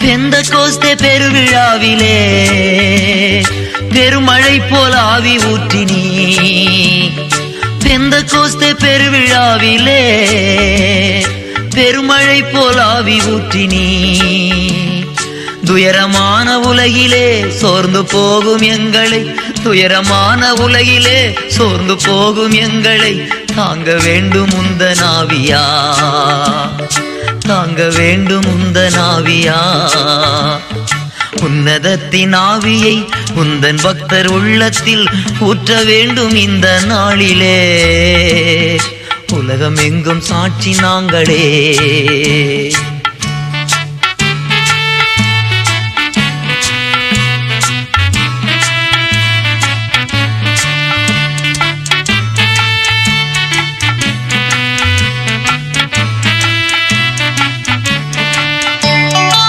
பெந்தகோஸ்தே பெருவிழாவிலே பெருமழை போல ஆவி ஊற்றினீ. பெந்தகோஸ்தே பெருவிழாவிலே பெருமழை போல ஆவி ஊற்றினீ. துயரமான உலகிலே சோர்ந்து போகும் எங்களை, துயரமான உலகிலே சோர்ந்து போகும் எங்களை தாங்க வேண்டும் உந்தன் ஆவியா, தாங்க வேண்டும் உந்தன் ஆவியா. உன்னதத்தின் ஆவியை உந்தன் பக்தர் உள்ளத்தில் ஊற்ற வேண்டும் இந்த நாளிலே. உலகம் எங்கும் சாட்சி நாங்களே.